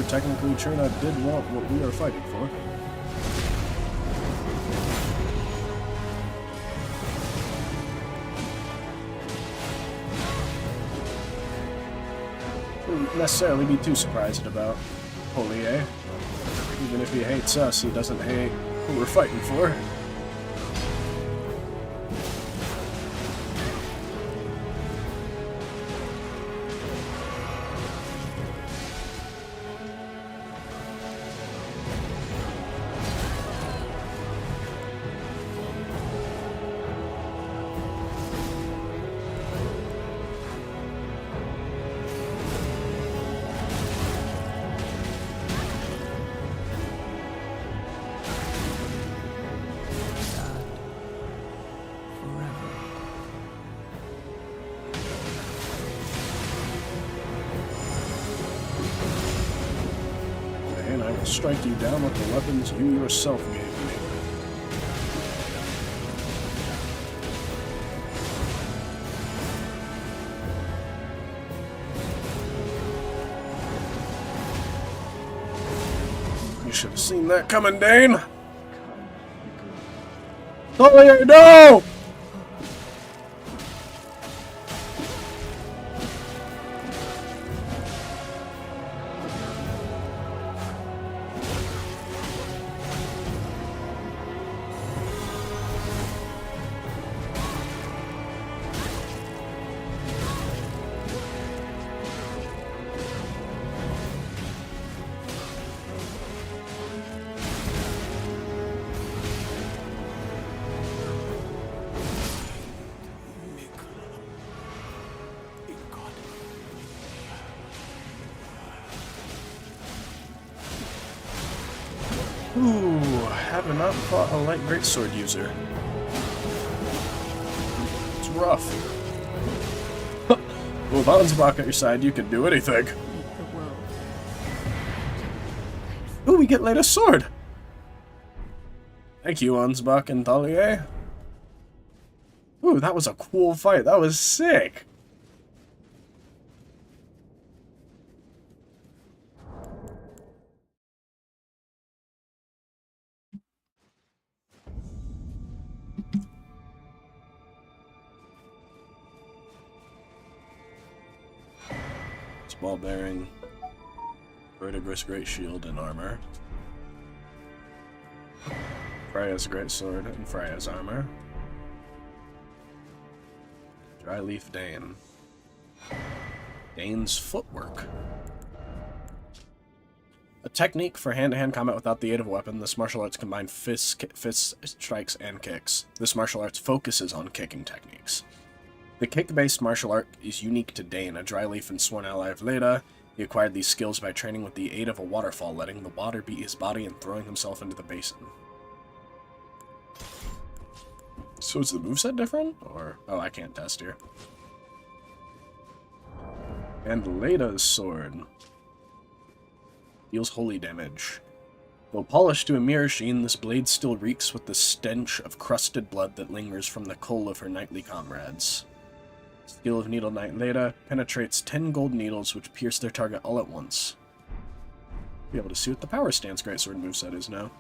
Technically, Trina did want what we are fighting for. Wouldn't necessarily be too surprised about Polier. Even if he hates us, he doesn't hate who we're fighting for. And I will strike you down with the weapons you yourself gave me. You should have seen that coming, Dane! Talia, no! Ooh, have not fought a light greatsword user. It's rough. With Ansbach at your side, you can do anything. Ooh, we get latest sword! Thank you, Ansbach and Talia. Ooh, that was a cool fight. That was sick! Ball bearing, Vertigris great shield and armor. Freya's great sword and Freya's armor. Dryleaf Dane. Dane's footwork. A technique for hand-to-hand combat without the aid of a weapon. This martial arts combines fists, strikes, and kicks. This martial arts focuses on kicking techniques. The kick-based martial art is unique to Dane, a dryleaf and sworn ally of Leda. He acquired these skills by training with the aid of a waterfall, letting the water beat his body and throwing himself into the basin. So is the moveset different? Or... oh, I can't test here. And Leda's sword deals holy damage. Though polished to a mirror sheen, this blade still reeks with the stench of crusted blood that lingers from the coal of her knightly comrades. Skill of Needle Knight Leda penetrates 10 gold needles which pierce their target all at once. Be able to see what the Power Stance Greatsword moveset is now.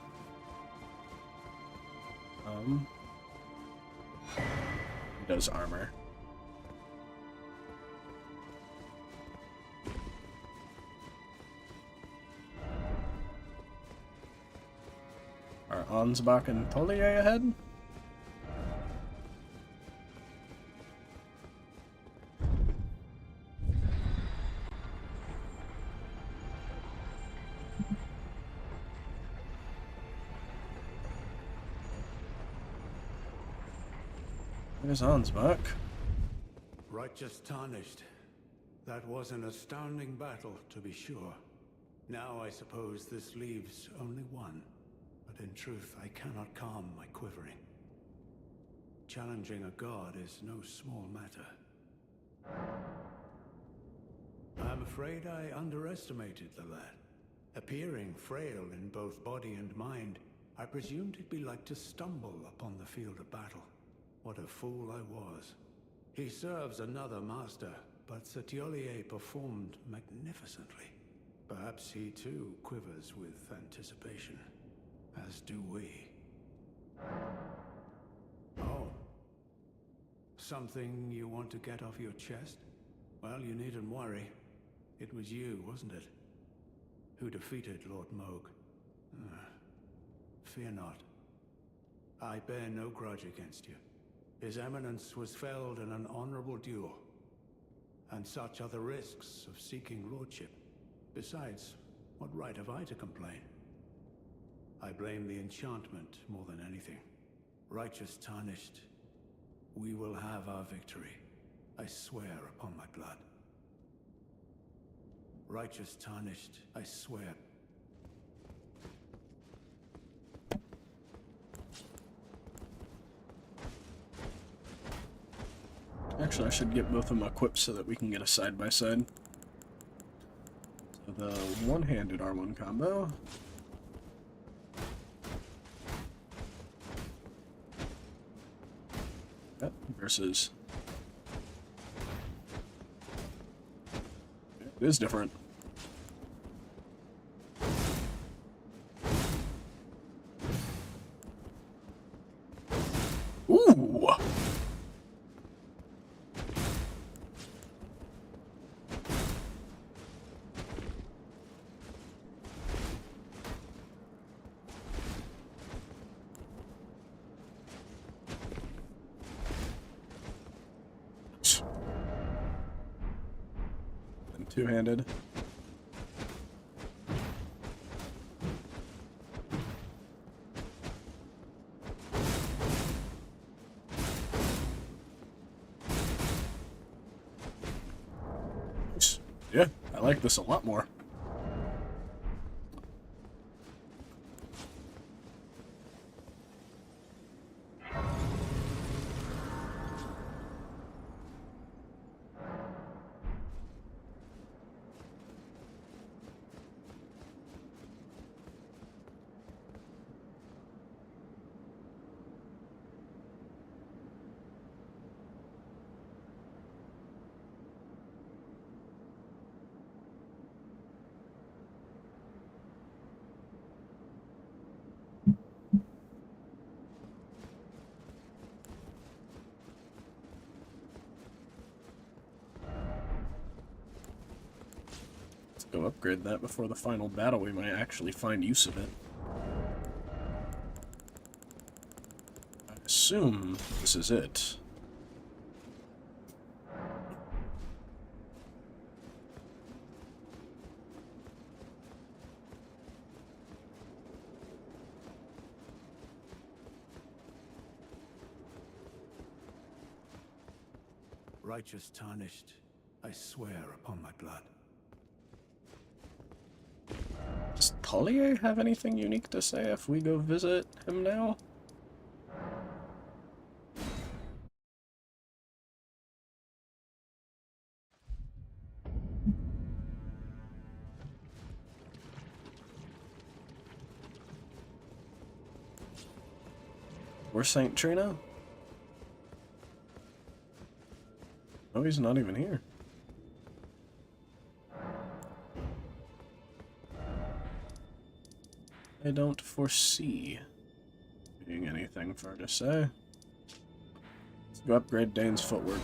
He does armor. Are Ansbach and Talia ahead? There's Ansbach. Righteous tarnished. That was an astounding battle, to be sure. Now I suppose this leaves only one. But in truth, I cannot calm my quivering. Challenging a god is no small matter. I'm afraid I underestimated the lad. Appearing frail in both body and mind, I presumed he'd be like to stumble upon the field of battle. What a fool I was. He serves another master, but Setiolier performed magnificently. Perhaps he too quivers with anticipation, as do we. Oh. Something you want to get off your chest? Well, you needn't worry. It was you, wasn't it? Who defeated Lord Moog. Fear not. I bear no grudge against you. His Eminence was felled in an honorable duel. And such are the risks of seeking lordship. Besides, what right have I to complain? I blame the enchantment more than anything. Righteous tarnished, we will have our victory. I swear upon my blood. Righteous tarnished, I swear. Actually, I should get both of them equipped so that we can get a side-by-side. So the one-handed R1 combo. Yep, versus... it is different. I'm two-handed. Yeah, I like this a lot more. Let's go upgrade that before the final battle. We might actually find use of it. I assume this is it. Righteous tarnished, I swear upon my blood. Does Collier have anything unique to say if we go visit him now? We're St.Trina? Oh, he's not even here. I don't foresee being anything far to say. Let's go upgrade Dane's footwork.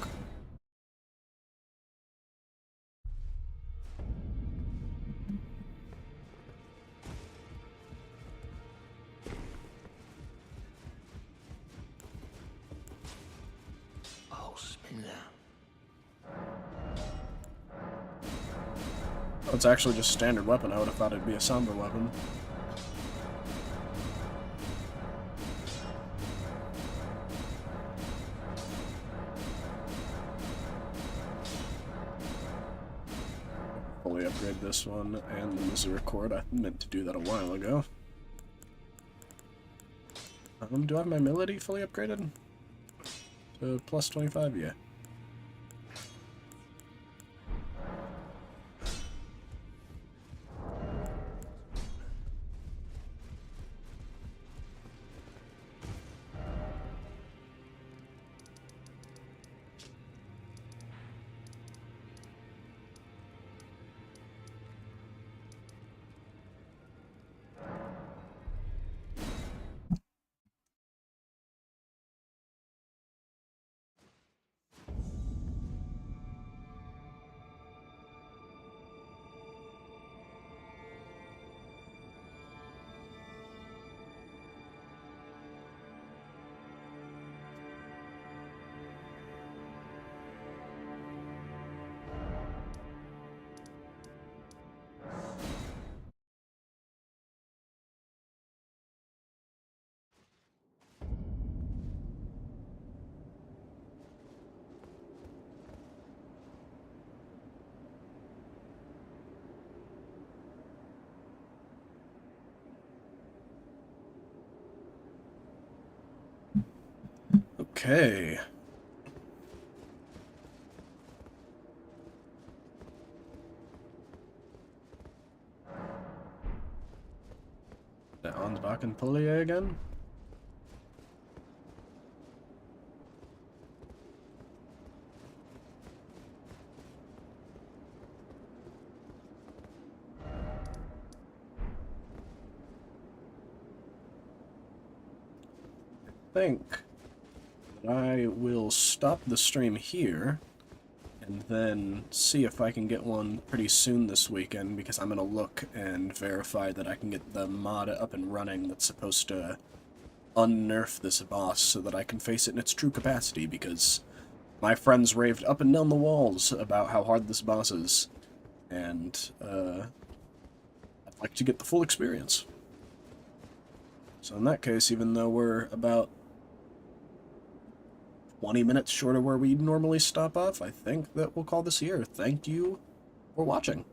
Oh, it's actually just a standard weapon. I would have thought it'd be a somber weapon. Fully upgrade this one and the Misericord. I meant to do that a while ago. Do I have my Melody fully upgraded? To plus 25? Yeah. Okay. The Ansbach and Polier again? I think that I will stop the stream here and then see if I can get one pretty soon this weekend, because I'm going to look and verify that I can get the mod up and running that's supposed to unnerf this boss so that I can face it in its true capacity, because my friends raved up and down the walls about how hard this boss is. and I'd like to get the full experience. So in that case, even though we're about 20 minutes short of where we normally stop off, I think that we'll call this here. Thank you for watching.